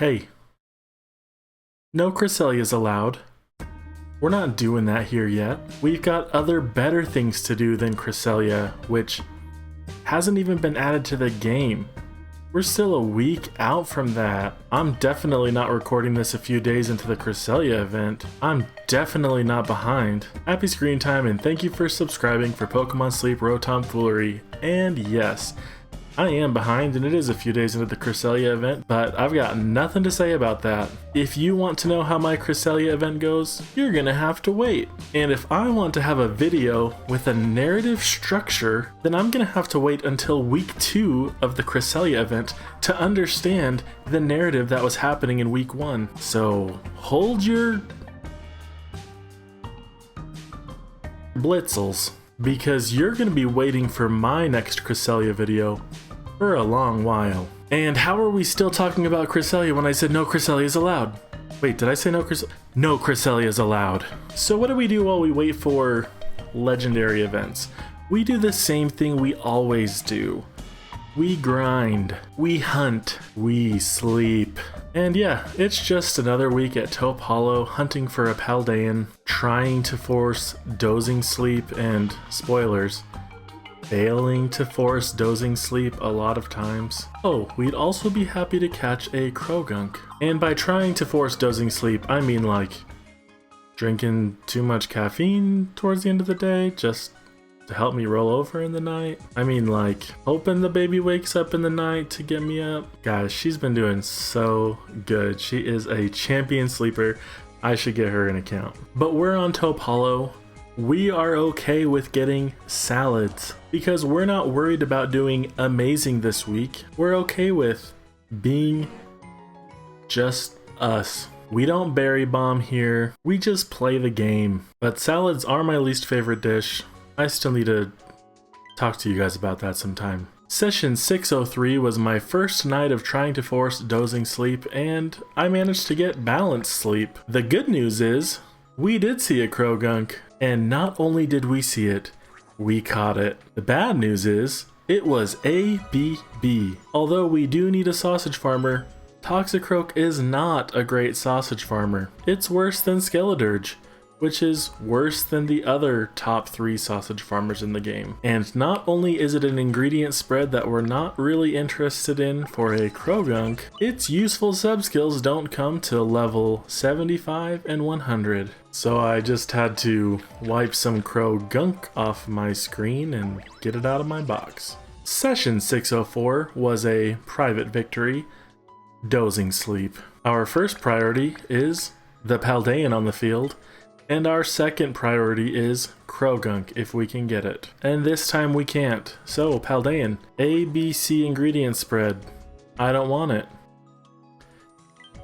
Hey, no Cresselias allowed. We're not doing that here yet. We've got other better things to do than Cresselia, which hasn't even been added to the game. We're still a week out from that. I'm definitely not recording this a few days into the Cresselia event. I'm definitely not behind. Happy screen time and thank you for subscribing for Pokemon Sleep Rotomfoolery. And yes, I am behind and it is a few days into the Cresselia event, but I've got nothing to say about that. If you want to know how my Cresselia event goes, you're gonna have to wait. And if I want to have a video with a narrative structure, then I'm gonna have to wait until week 2 of the Cresselia event to understand the narrative that was happening in week 1. So hold your blitzels, because you're gonna be waiting for my next Cresselia video for a long while. And how are we still talking about Cresselia when I said no Cresselia is allowed? Wait, did I say no Cresselia? No Cresselia is allowed. So what do we do while we wait for legendary events? We do the same thing we always do. We grind, we hunt, we sleep. And yeah, it's just another week at Taupe Hollow hunting for a Paldean, trying to force dozing sleep and, spoilers, failing to force dozing sleep a lot of times. Oh, we'd also be happy to catch a Croagunk. And by trying to force dozing sleep, I mean like drinking too much caffeine towards the end of the day just to help me roll over in the night. I mean like hoping the baby wakes up in the night to get me up. Guys, she's been doing so good. She is a champion sleeper. I should get her an account. But we're on Taupe Hollow. We are okay with getting salads because we're not worried about doing amazing this week. We're okay with being just us. We don't berry bomb here. We just play the game. But salads are my least favorite dish. I still need to talk to you guys about that sometime. Session 603 was my first night of trying to force dozing sleep, and I managed to get balanced sleep. The good news is, we did see a Croagunk, and not only did we see it, we caught it. The bad news is, it was ABB. Although we do need a sausage farmer, Toxicroak is not a great sausage farmer. It's worse than Skeledirge, which is worse than the other top 3 sausage farmers in the game. And not only is it an ingredient spread that we're not really interested in for a Croagunk, its useful subskills don't come till level 75 and 100. So I just had to wipe some Croagunk off my screen and get it out of my box. Session 604 was a private victory, dozing sleep. Our first priority is the Paldean on the field, and our second priority is Croagunk if we can get it. And this time we can't. So Paldean, ABC ingredient spread. I don't want it.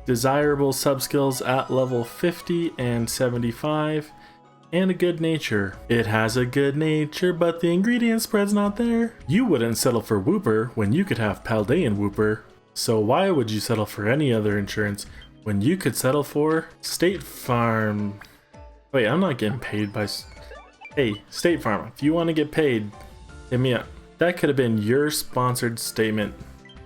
Desirable subskills at level 50 and 75. And a good nature. It has a good nature, but the ingredient spread's not there. You wouldn't settle for Wooper when you could have Paldean Wooper. So why would you settle for any other insurance when you could settle for State Farm? Wait, I'm not getting paid by... Hey, State Farm, if you want to get paid, hit me up. That could have been your sponsored statement.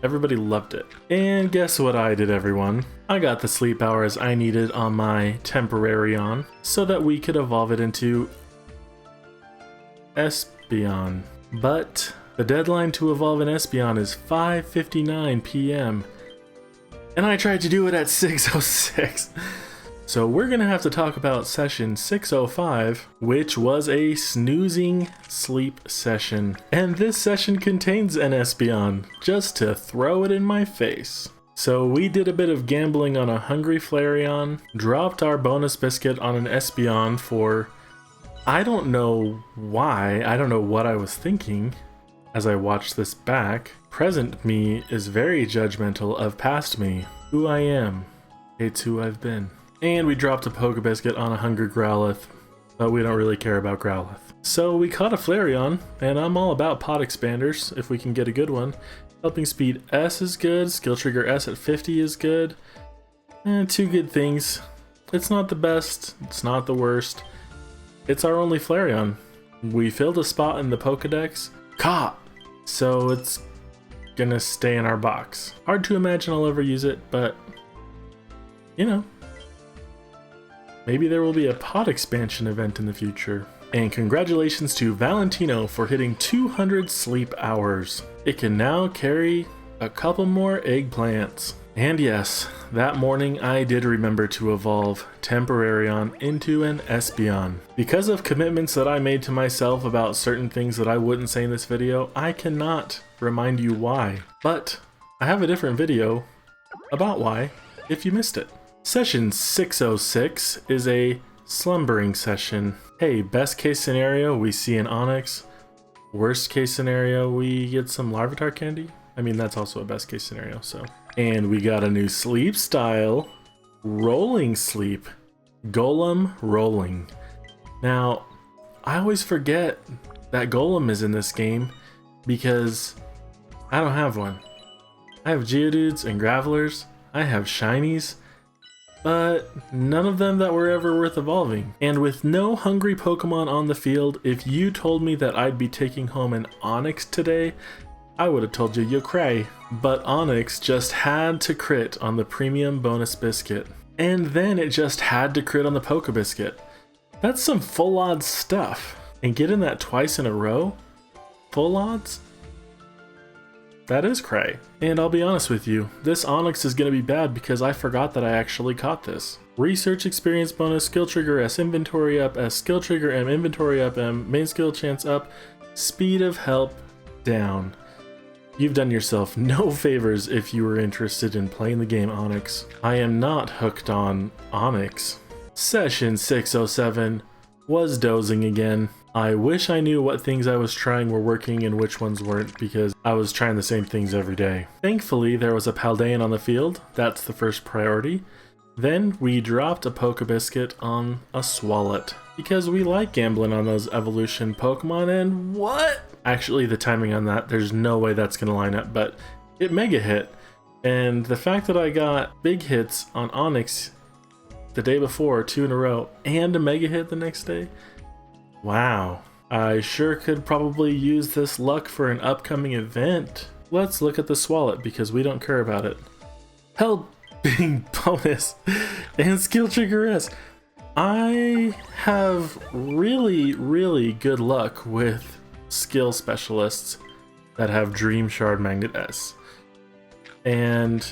Everybody loved it. And guess what I did, everyone? I got the sleep hours I needed on my Temporarion so that we could evolve it into Espeon. But the deadline to evolve an Espeon is 5:59 p.m. And I tried to do it at 6:06. So we're gonna have to talk about session 605, which was a snoozing sleep session. And this session contains an Espeon, just to throw it in my face. So we did a bit of gambling on a hungry Flareon, dropped our bonus biscuit on an Espeon for, I don't know why, I don't know what I was thinking as I watched this back. Present me is very judgmental of past me. Who I am, it's who I've been. And we dropped a Pokebiscuit on a Hungry Growlithe, but we don't really care about Growlithe. So we caught a Flareon, and I'm all about pot expanders if we can get a good one. Helping Speed S is good, Skill Trigger S at 50 is good. Two good things. It's not the best, it's not the worst. It's our only Flareon. We filled a spot in the Pokedex, caught! So it's gonna stay in our box. Hard to imagine I'll ever use it, but you know, maybe there will be a pod expansion event in the future. And congratulations to Valentino for hitting 200 sleep hours. It can now carry a couple more eggplants. And yes, that morning I did remember to evolve Temporarion into an Espeon. Because of commitments that I made to myself about certain things that I wouldn't say in this video, I cannot remind you why. But I have a different video about why if you missed it. Session 606 is a slumbering session. Hey, best case scenario, we see an Onix. Worst case scenario, we get some Larvitar candy. I mean, that's also a best case scenario, so. And we got a new sleep style, rolling sleep, Golem rolling. Now, I always forget that Golem is in this game because I don't have one. I have Geodudes and Gravelers, I have Shinies, but none of them that were ever worth evolving. And with no hungry Pokemon on the field, if you told me that I'd be taking home an Onix today, I would have told you you're cray. But Onix just had to crit on the premium bonus biscuit. And then it just had to crit on the Poke Biscuit. That's some full odds stuff. And getting that twice in a row? Full odds? That is cray. And I'll be honest with you, this Onix is going to be bad because I forgot that I actually caught this. Research experience bonus, skill trigger S, inventory up S, skill trigger M, inventory up M, main skill chance up, speed of help down. You've done yourself no favors if you were interested in playing the game Onix. I am not hooked on Onix. Session 607 was dozing again. I wish I knew what things I was trying were working and which ones weren't because I was trying the same things every day. Thankfully, there was a Paldean on the field. That's the first priority. Then we dropped a Poke Biscuit on a Swalot because we like gambling on those evolution Pokemon, and what? Actually, the timing on that, there's no way that's going to line up, but it mega hit. And the fact that I got big hits on Onix the day before, 2 in a row, and a mega hit the next day, wow. I sure could probably use this luck for an upcoming event. Let's look at the Swalot because we don't care about it. Helping bonus and skill trigger S. I have really good luck with skill specialists that have Dream Shard Magnet S. And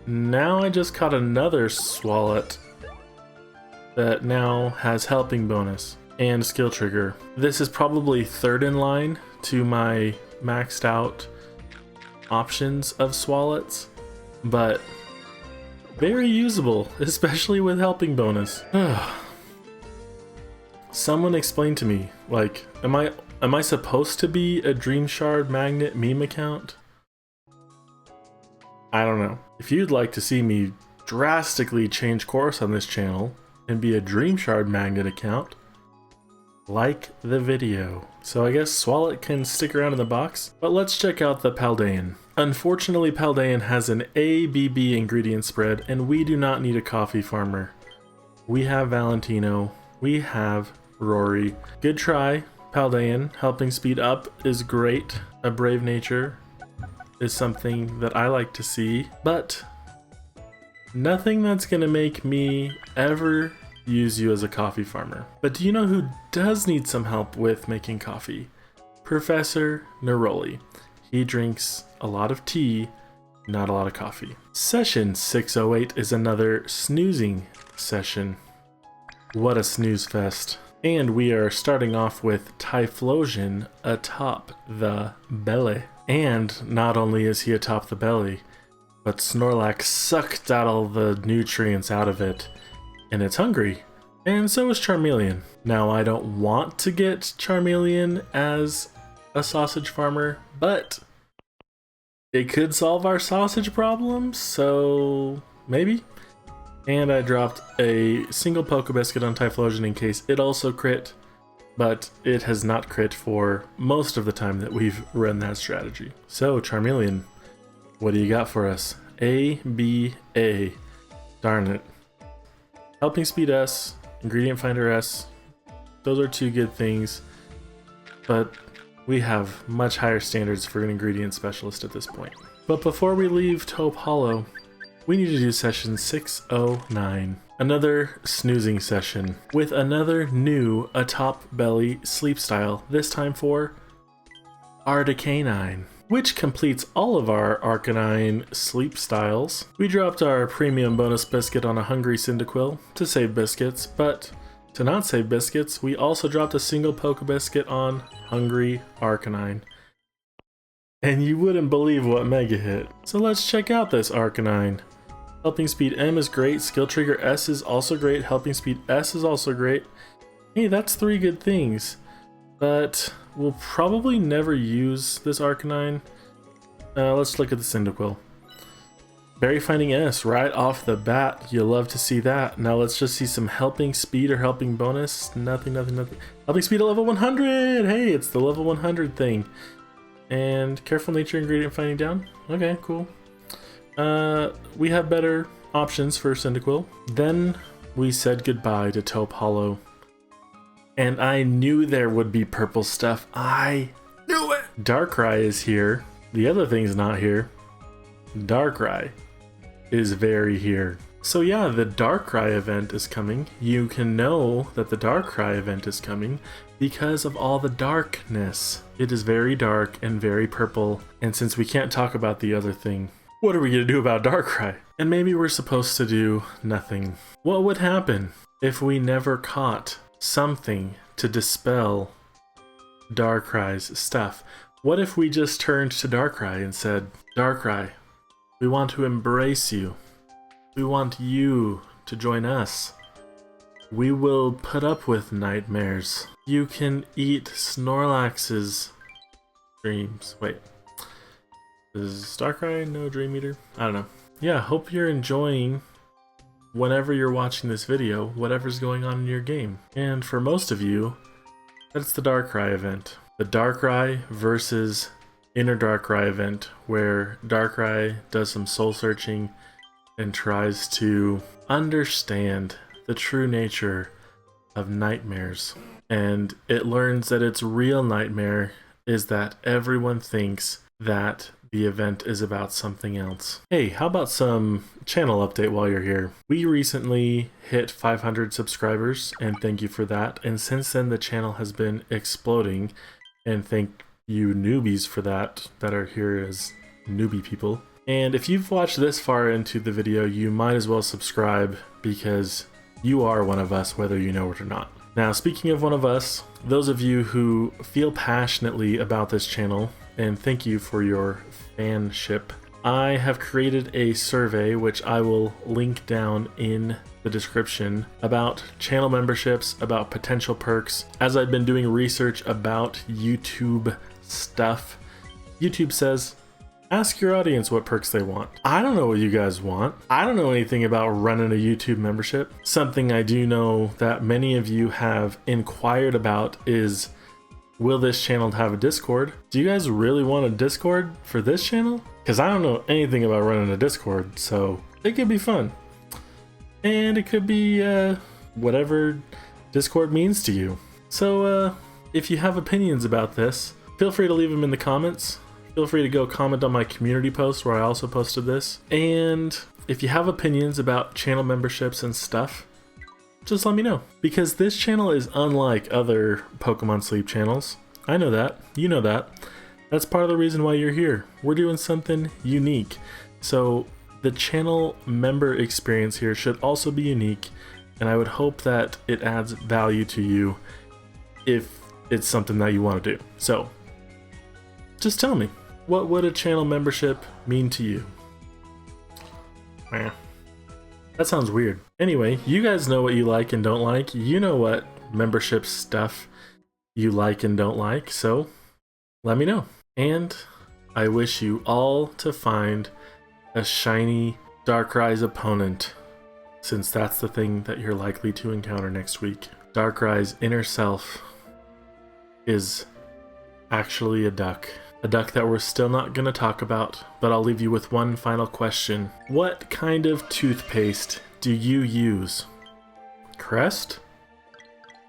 now I just caught another Swalot that now has helping bonus and skill trigger. This is probably third in line to my maxed out options of Swalots, but very usable, especially with helping bonus. Someone explain to me, like, am I supposed to be a Dream Shard Magnet meme account? I don't know. If you'd like to see me drastically change course on this channel and be a Dream Shard Magnet account, like the video. So I guess Swalot can stick around in the box, but let's check out the Paldean. Unfortunately, Paldean has an ABB ingredient spread, and we do not need a coffee farmer. We have Valentino, we have Rory. Good try, Paldean. Helping speed up is great. A brave nature is something that I like to see, but nothing that's gonna make me ever use you as a coffee farmer. But do you know who does need some help with making coffee? Professor Neroli. He drinks a lot of tea, not a lot of coffee. Session 608 is another snoozing session. What a snooze fest. And we are starting off with Typhlosion atop the belly. And not only is he atop the belly, but Snorlax sucked out all the nutrients out of it, and it's hungry. And so is Charmeleon. Now, I don't want to get Charmeleon as a sausage farmer, but it could solve our sausage problems, so maybe. And I dropped a single Poke Biscuit on Typhlosion in case it also crit, but it has not crit for most of the time that we've run that strategy. So, Charmeleon, what do you got for us? A, B, A. Darn it. Helping Speed S, Ingredient Finder S, those are two good things, but we have much higher standards for an Ingredient Specialist at this point. But before we leave Taupe Hollow, we need to do session 609. Another snoozing session with another new atop belly sleep style, this time for Arcanine, which completes all of our Arcanine sleep styles. We dropped our premium bonus biscuit on a hungry Cyndaquil to save biscuits, but to not save biscuits, we also dropped a single Poke Biscuit on hungry Arcanine. And you wouldn't believe what mega hit. So let's check out this Arcanine. Helping speed M is great, skill trigger S is also great, helping speed S is also great. Hey, that's 3 good things. But we'll probably never use this Arcanine. Let's look at the Cyndaquil. Berry Finding S right off the bat, you'll love to see that. Now let's just see some helping speed or helping bonus. Nothing. Helping speed at level 100! Hey, it's the level 100 thing. And careful nature ingredient finding down. Okay, cool. We have better options for Cyndaquil. Then we said goodbye to Taupe Hollow. And I knew there would be purple stuff. I knew it! Darkrai is here. The other thing's not here. Darkrai is very here. So yeah, the Darkrai event is coming. You can know that the Darkrai event is coming because of all the darkness. It is very dark and very purple. And since we can't talk about the other thing, what are we going to do about Darkrai? And maybe we're supposed to do nothing. What would happen if we never caught something to dispel Darkrai's stuff? What if we just turned to Darkrai and said, Darkrai, we want to embrace you. We want you to join us. We will put up with nightmares. You can eat Snorlax's dreams. Wait. Is Darkrai no Dream Eater? I don't know. Yeah, hope you're enjoying whenever you're watching this video, whatever's going on in your game. And for most of you, that's the Darkrai event. The Darkrai versus Inner Darkrai event, where Darkrai does some soul searching and tries to understand the true nature of nightmares. And it learns that its real nightmare is that everyone thinks that the event is about something else. Hey, how about some channel update while you're here? We recently hit 500 subscribers, and thank you for that. And since then, the channel has been exploding, and thank you newbies for that are here as newbie people. And if you've watched this far into the video, you might as well subscribe because you are one of us, whether you know it or not. Now, speaking of one of us, those of you who feel passionately about this channel, and thank you for your fanship, I have created a survey, which I will link down in the description, about channel memberships, about potential perks. As I've been doing research about YouTube stuff, YouTube says, ask your audience what perks they want. I don't know what you guys want. I don't know anything about running a YouTube membership. Something I do know that many of you have inquired about is, will this channel have a Discord? Do you guys really want a Discord for this channel? Because I don't know anything about running a Discord, so it could be fun. And it could be whatever Discord means to you. So if you have opinions about this, feel free to leave them in the comments. Feel free to go comment on my community post where I also posted this. And if you have opinions about channel memberships and stuff, just let me know. Because this channel is unlike other Pokemon Sleep channels. I know that. You know that. That's part of the reason why you're here. We're doing something unique. So the channel member experience here should also be unique. And I would hope that it adds value to you if it's something that you want to do. So just tell me. What would a channel membership mean to you? That sounds weird. Anyway, you guys know what you like and don't like. You know what membership stuff you like and don't like, so let me know. And I wish you all to find a shiny Darkrai's opponent, since that's the thing that you're likely to encounter next week. Darkrai's inner self is actually a duck. A duck that we're still not going to talk about, but I'll leave you with one final question. What kind of toothpaste do you use? Crest?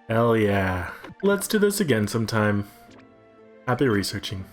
Hell yeah. Let's do this again sometime. Happy researching.